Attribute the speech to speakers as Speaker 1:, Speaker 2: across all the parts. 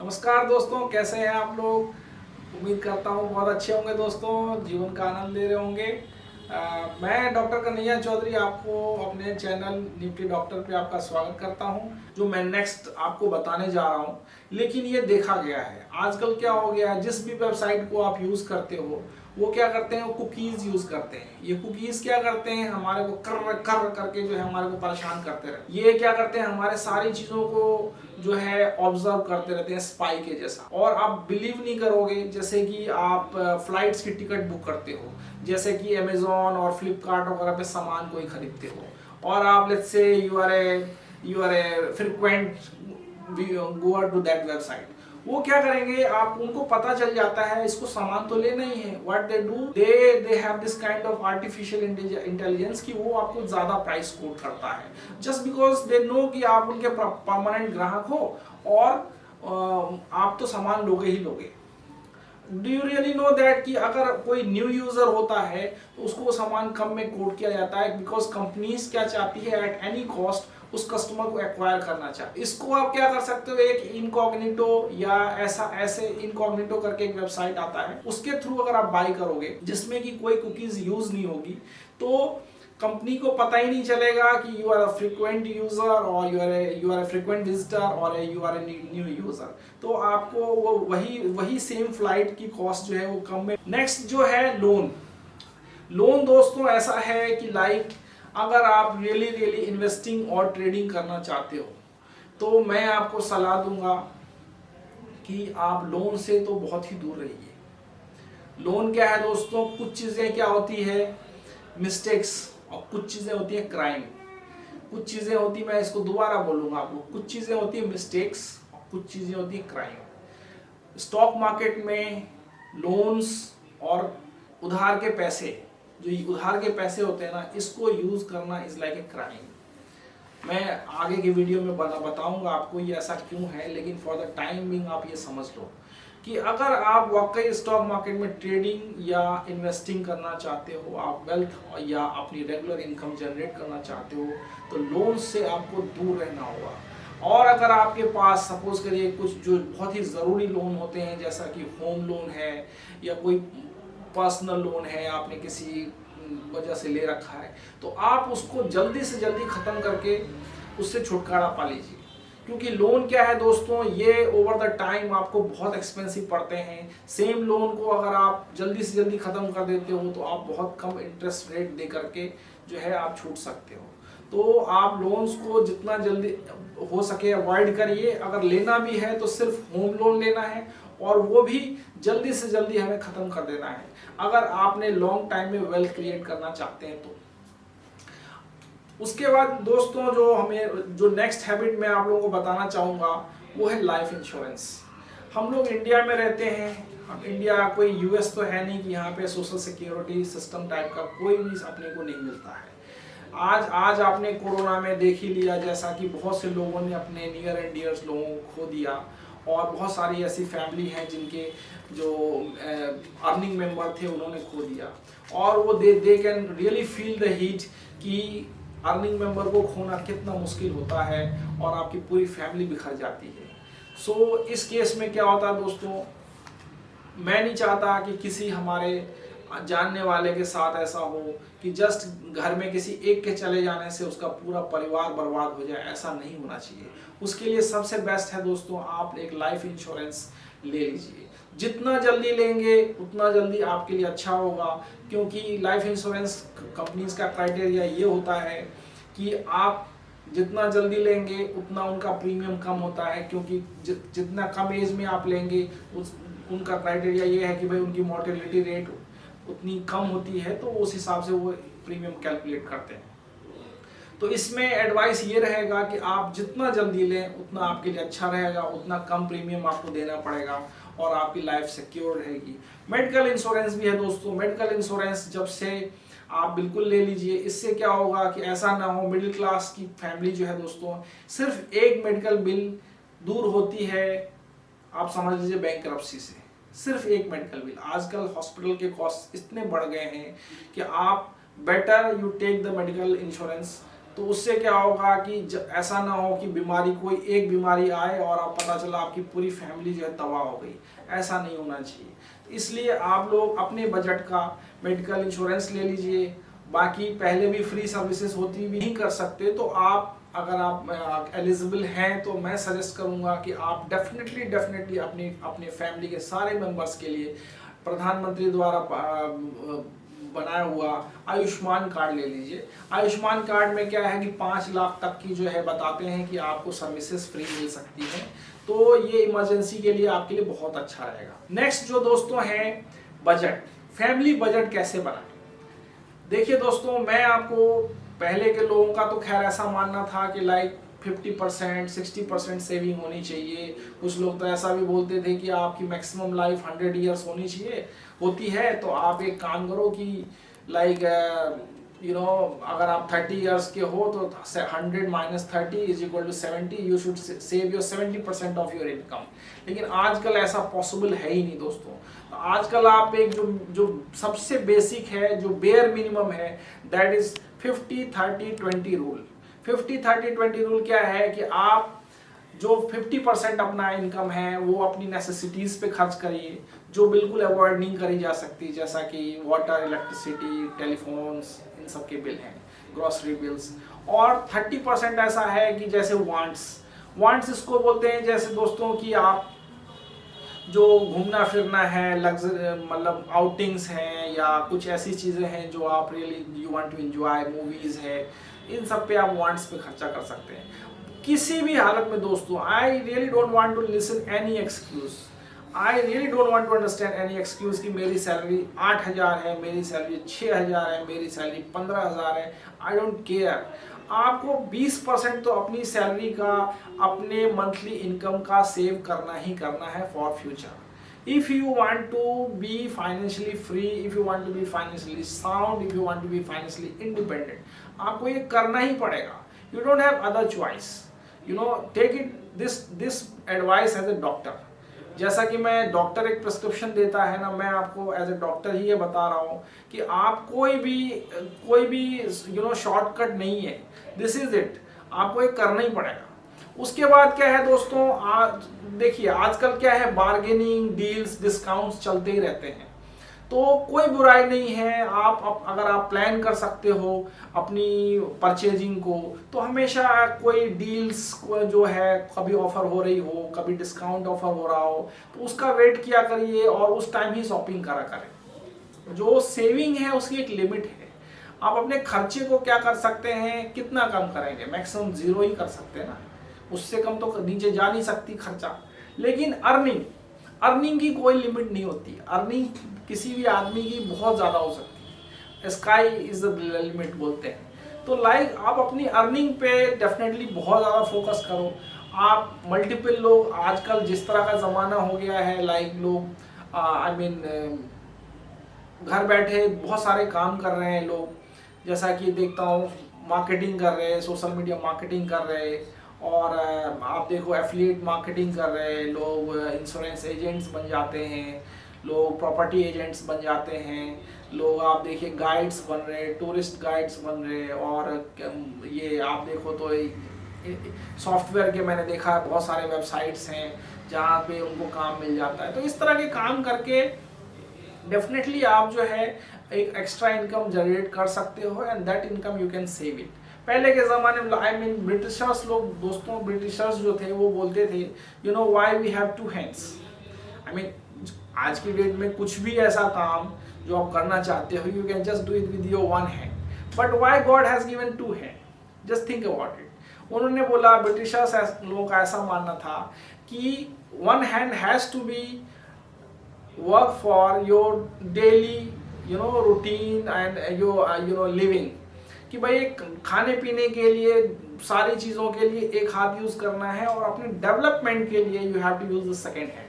Speaker 1: नमस्कार दोस्तों, कैसे हैं आप लोग। उम्मीद करता हूँ बहुत अच्छे होंगे दोस्तों, जीवन का आनंद ले रहे होंगे। मैं डॉक्टर कन्हैया चौधरी आपको अपने चैनल निफ्टी डॉक्टर पे आपका स्वागत करता हूँ। जो मैं नेक्स्ट आपको बताने जा रहा हूँ, लेकिन ये देखा गया है आजकल क्या हो गया है, जिस भी वेबसाइट को आप यूज़ करते हो वो क्या करते हैं, वो कुकीज़ यूज़ करते हैं। ये कुकीज़ क्या करते हैं, हमारे को कर कर करके जो है हमारे को परेशान करते रहते हैं। ये क्या करते हैं, हमारे सारी चीज़ों को जो है ऑब्जर्व करते रहते हैं स्पाई के जैसा। और आप बिलीव नहीं करोगे, जैसे कि आप फ्लाइट्स की टिकट बुक करते हो, जैसे कि अमेजोन और फ्लिपकार्ट वगैरह पे सामान कोई खरीदते हो, और आप let's say you are a frequent goer to that website. वो क्या करेंगे, आप उनको पता चल जाता है इसको सामान तो लेना ही है। What they do, they have this kind of artificial intelligence कि वो आपको ज्यादा प्राइस कोट करता है, जस्ट बिकॉज दे नो कि आप उनके परमानेंट ग्राहक हो और आप तो सामान लोगे ही लोगे। Do you really know that कि अगर कोई न्यू यूजर होता है तो उसको वो सामान कम में कोट किया जाता है, बिकॉज कंपनीज क्या चाहती है, एट एनी कॉस्ट उस कस्टमर को एक्वायर करना चाहती है। इसको आप क्या कर सकते हो, एक इनकॉग्निटो या ऐसे इनकॉग्निटो करके एक वेबसाइट आता है, उसके थ्रू अगर आप बाई करोगे जिसमें कि कोई कुकीज यूज नहीं होगी, तो कंपनी को पता ही नहीं चलेगा कि you are a frequent user और you are a frequent visitor और you are a new user. तो आपको वो वही सेम फ्लाइट की कॉस्ट जो है वो कम में। नेक्स्ट जो है लोन दोस्तों ऐसा है कि अगर आप रियली इन्वेस्टिंग और ट्रेडिंग करना चाहते हो तो मैं आपको सलाह दूंगा कि आप लोन से तो बहुत ही दूर रहिए। लोन क्या है दोस्तों, कुछ चीजें क्या होती है मिस्टेक्स, और कुछ चीजें होती है क्राइम। कुछ चीजें होती, मैं इसको दोबारा बोलूंगा आपको, कुछ चीजें होती है मिस्टेक्स और कुछ चीजें होती है क्राइम। स्टॉक मार्केट में लोन्स और उधार के पैसे, जो उधार के पैसे होते हैं ना, इसको यूज करना इज लाइक ए क्राइम। मैं आगे की वीडियो में बताऊंगा आपको ये ऐसा क्यों है, लेकिन फॉर द टाइम बिंग आप ये समझ लो कि अगर आप वाकई स्टॉक मार्केट में ट्रेडिंग या इन्वेस्टिंग करना चाहते हो, आप वेल्थ या अपनी रेगुलर इनकम जनरेट करना चाहते हो, तो लोन से आपको दूर रहना होगा। और अगर आपके पास सपोज करिए कुछ जो बहुत ही ज़रूरी लोन होते हैं, जैसा कि होम लोन है या कोई पर्सनल लोन है, आपने किसी वजह से ले रखा है, तो आप उसको जल्दी से जल्दी ख़त्म करके उससे छुटकारा पा लीजिए। क्योंकि लोन क्या है दोस्तों, ये ओवर द टाइम आपको बहुत एक्सपेंसिव पड़ते हैं। सेम लोन को अगर आप जल्दी से जल्दी ख़त्म कर देते हो तो आप बहुत कम इंटरेस्ट रेट दे करके जो है आप छूट सकते हो। तो आप लोन्स को जितना जल्दी हो सके अवॉइड करिए। अगर लेना भी है तो सिर्फ होम लोन लेना है, और वो भी जल्दी से जल्दी हमें ख़त्म कर देना है अगर आपने लॉन्ग टाइम में वेल्थ क्रिएट करना चाहते हैं तो। उसके बाद दोस्तों जो नेक्स्ट हैबिट मैं आप लोगों को बताना चाहूँगा वो है लाइफ इंश्योरेंस। हम लोग इंडिया में रहते हैं, हम इंडिया कोई यूएस तो है नहीं कि यहाँ पे सोशल सिक्योरिटी सिस्टम टाइप का कोई भी अपने को नहीं मिलता है। आज आपने कोरोना में देख ही लिया, जैसा कि बहुत से लोगों ने अपने नियर एंड डियर्स लोगों को खो दिया, और बहुत सारी ऐसी फैमिली हैं जिनके जो अर्निंग मेंबर थे उन्होंने खो दिया, और वो they can really feel the heat कि अर्निंग मेंबर को खोना कितना मुश्किल होता है और आपकी पूरी फैमिली बिखर जाती है। सो इस केस में क्या होता है दोस्तों, मैं नहीं चाहता कि किसी हमारे जानने वाले के साथ ऐसा हो कि जस्ट घर में किसी एक के चले जाने से उसका पूरा परिवार बर्बाद हो जाए। ऐसा नहीं होना चाहिए। उसके लिए सबसे बेस्ट है दोस्तों, आप एक लाइफ इंश्योरेंस ले लीजिए। जितना जल्दी लेंगे उतना जल्दी आपके लिए अच्छा होगा, क्योंकि लाइफ इंश्योरेंस कंपनीज का क्राइटेरिया ये होता है कि आप जितना जल्दी लेंगे उतना उनका प्रीमियम कम होता है, क्योंकि जितना कम एज में आप लेंगे उनका क्राइटेरिया ये है कि भाई उनकी मोर्टेलिटी रेट उतनी कम होती है, तो उस हिसाब से वो प्रीमियम कैलकुलेट करते हैं। तो इसमें एडवाइस ये रहेगा कि आप जितना जल्दी लें उतना आपके लिए अच्छा रहेगा, उतना कम प्रीमियम आपको देना पड़ेगा और आपकी लाइफ सिक्योर रहेगी। मेडिकल इंश्योरेंस भी है दोस्तों। मेडिकल इंश्योरेंस जब से आप बिल्कुल ले लीजिए। इससे क्या होगा कि ऐसा ना हो मिडिल क्लास की फैमिली जो है दोस्तों, सिर्फ एक मेडिकल बिल दूर होती है, आप समझ लीजिए बैंकरप्सी से। सिर्फ एक मेडिकल बिल। आजकल हॉस्पिटल के कॉस्ट इतने बढ़ गए हैं कि आप better you take the medical insurance, तो तो उससे क्या होगा कि ऐसा ना हो कि बीमारी, कोई एक बीमारी आए और आप पता चला आपकी पूरी फैमिली जो है तबाह हो गई। ऐसा नहीं होना चाहिए। तो इसलिए आप लोग अपने बजट का मेडिकल इंश्योरेंस ले लीजिए। बाकी पहले भी फ्री सर्विसेज होती भी नहीं कर सकते तो आप, अगर आप एलिजिबल हैं तो मैं सजेस्ट करूंगा कि आप डेफिनेटली अपने फैमिली के सारे मेंबर्स के लिए प्रधानमंत्री द्वारा बनाया हुआ आयुष्मान कार्ड ले लीजिए। आयुष्मान कार्ड में क्या है कि 5 लाख तक की जो है बताते हैं कि आपको सर्विसेज फ्री मिल सकती हैं। तो ये इमरजेंसी के लिए आपके लिए बहुत अच्छा रहेगा। नेक्स्ट जो दोस्तों है बजट, फैमिली बजट कैसे बनाएं। देखिए दोस्तों, मैं आपको, पहले के लोगों का तो खैर ऐसा मानना था कि लाइक 50% 60% सेविंग होनी चाहिए। कुछ लोग तो ऐसा भी बोलते थे कि आपकी मैक्सिमम लाइफ 100 ईयर्स होती है। तो आप एक काम करो कि लाइक अगर आप 30 ईयर्स के हो तो 100 minus 30 is equal to 70, you should save your 70% of your income. लेकिन आजकल ऐसा पॉसिबल है ही नहीं दोस्तों। आजकल आप एक जो सबसे बेसिक है, जो बेयर मिनिमम है, दैट इज 50-30-20 रूल। 50-30-20 रूल क्या है कि आप जो 50% अपना इनकम है वो अपनी नेसेसिटीज पे खर्च करिए, जो बिल्कुल अवॉइड नहीं करी जा सकती, जैसा कि वाटर, इलेक्ट्रिसिटी, टेलीफोन्स, इन सब के बिल हैं, ग्रोसरी बिल्स। और 30% ऐसा है कि जैसे वांट्स इसको बोलते हैं, जैसे दोस्तों कि आप जो घूमना फिरना है, मतलब आउटिंग्स हैं या कुछ ऐसी चीज़ें हैं जो आप really you want to enjoy, movies है, इन सब पे आप वांट्स पे खर्चा कर सकते हैं। किसी भी हालत में दोस्तों, I really don't want to listen any excuse, I really don't want to understand any excuse कि मेरी सैलरी 8,000 है, मेरी सैलरी 6,000 है, मेरी सैलरी 15,000 है। I don't care. आपको 20% तो अपनी सैलरी का, अपने मंथली इनकम का सेव करना ही करना है for future. If you want to be financially free, if you want to be financially sound, if you want to be financially independent, आपको ये करना ही पड़ेगा। You don't have other choice. Take it this advice as a doctor. जैसा कि मैं doctor एक prescription देता है ना, मैं आपको एज ए डॉक्टर ही ये बता रहा हूँ कि आप कोई भी शॉर्टकट नहीं है। दिस इज इट, आपको ये करना ही पड़ेगा। उसके बाद क्या है दोस्तों, देखिए आजकल क्या है, बार्गेनिंग, डील्स, डिस्काउंट्स चलते ही रहते हैं। तो कोई बुराई नहीं है, अगर आप प्लान कर सकते हो अपनी परचेजिंग को, तो हमेशा कोई डील्स जो है, कभी ऑफर हो रही हो, कभी डिस्काउंट ऑफर हो रहा हो, तो उसका वेट किया करिए और उस टाइम ही शॉपिंग करा करें। जो सेविंग है उसकी एक लिमिट है। आप अपने खर्चे को क्या कर सकते हैं, कितना कम करेंगे, मैक्सिमम 0 ही कर सकते हैं ना, उससे कम तो नीचे जा नहीं सकती खर्चा। लेकिन अर्निंग की कोई लिमिट नहीं होती। अर्निंग किसी भी आदमी की बहुत ज़्यादा हो सकती है, स्काई इज द लिमिट बोलते हैं। तो लाइक आप अपनी अर्निंग पे डेफिनेटली बहुत ज़्यादा फोकस करो। आप मल्टीपल लोग, आजकल जिस तरह का ज़माना हो गया है, लाइक लोग आई मीन घर बैठे बहुत सारे काम कर रहे हैं लोग, जैसा कि देखता हूँ मार्केटिंग कर रहे हैं, सोशल मीडिया मार्केटिंग कर रहे हैं, और आप देखो एफिलिएट मार्केटिंग कर रहे हैं लोग, इंश्योरेंस एजेंट्स बन जाते हैं लोग, प्रॉपर्टी एजेंट्स बन जाते हैं लोग, आप देखिए गाइड्स बन रहे हैं, टूरिस्ट गाइड्स बन रहे हैं। और ये आप देखो तो सॉफ्टवेयर के मैंने देखा है बहुत सारे वेबसाइट्स हैं जहाँ पे उनको काम मिल जाता है। तो इस तरह के काम करके डेफिनेटली आप जो है एक एक्स्ट्रा इनकम जनरेट कर सकते हो, and that income you can save it. पहले के ज़माने में आई मीन ब्रिटिशर्स लोग दोस्तों, ब्रिटिशर्स जो थे वो बोलते थे why we have 2 hands. I mean आज की डेट में कुछ भी ऐसा काम जो आप करना चाहते हो, you can just do it with your 1 hand, but why God has given 2 hand, just think about it. उन्होंने बोला, ब्रिटिशर्स लोगों का ऐसा मानना था कि 1 hand has to be work for your daily routine and your living, कि भाई खाने पीने के लिए, सारी चीज़ों के लिए एक हाथ यूज़ करना है, और अपने डेवलपमेंट के लिए you have to use the second hand.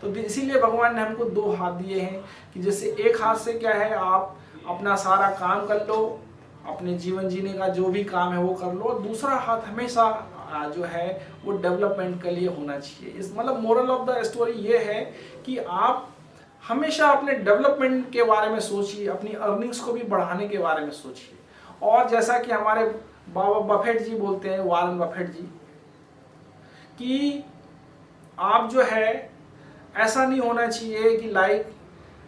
Speaker 1: तो इसीलिए भगवान ने हमको 2 हाथ दिए हैं, कि जैसे एक हाथ से क्या है, आप अपना सारा काम कर लो, अपने जीवन जीने का जो भी काम है वो कर लो, और दूसरा हाथ हमेशा जो है वो डेवलपमेंट के लिए होना चाहिए। इस मतलब मोरल ऑफ द स्टोरी ये है कि आप हमेशा अपने डेवलपमेंट के बारे में सोचिए, अपनी अर्निंग्स को भी बढ़ाने के बारे में सोचिए। और जैसा कि हमारे बाबा बफेट जी बोलते हैं, वॉरेन बफेट जी, कि आप जो है ऐसा नहीं होना चाहिए कि लाइक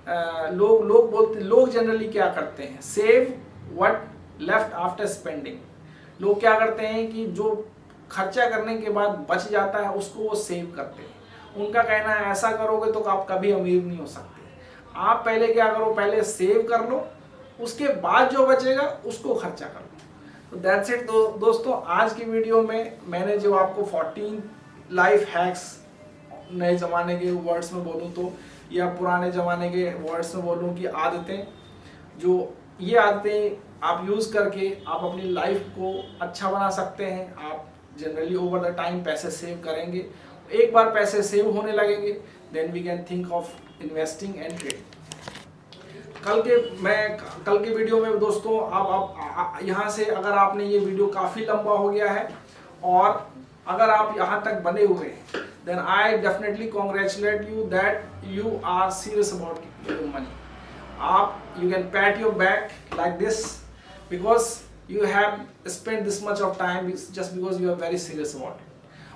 Speaker 1: लोग जनरली क्या करते हैं, save what left after spending. लोग क्या करते हैं कि जो खर्चा करने के बाद बच जाता है उसको वो सेव करते हैं। उनका कहना है ऐसा करोगे तो आप कभी अमीर नहीं हो सकते। आप पहले क्या करो, पहले सेव कर लो, उसके बाद जो बचेगा उसको खर्चा कर लो। तो दैट्स इट दोस्तों, आज की वीडियो में मैंने जो आपको 14 लाइफ हैक्स, नए ज़माने के वर्ड्स में बोलूँ तो, या पुराने ज़माने के वर्ड्स में बोलूँ कि आदतें, जो ये आदतें आप यूज़ करके आप अपनी लाइफ को अच्छा बना सकते हैं। आप जनरली ओवर द टाइम पैसे सेव करेंगे, एक बार पैसे सेव होने लगेंगे, then we can think of investing and trade. कल के वीडियो में दोस्तों, आप यहाँ से, अगर आपने ये वीडियो काफ़ी लंबा हो गया है और अगर आप यहाँ तक बने हुए हैं, then I definitely congratulate you that you are serious about your money. You can pat your back like this because you have spent this much of time just because you are very serious about it.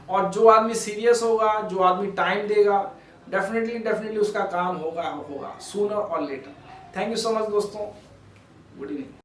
Speaker 1: और जो आदमी serious होगा, जो आदमी time देगा, definitely उसका काम होगा sooner or later. Thank you so much दोस्तों, गुड इवनिंग।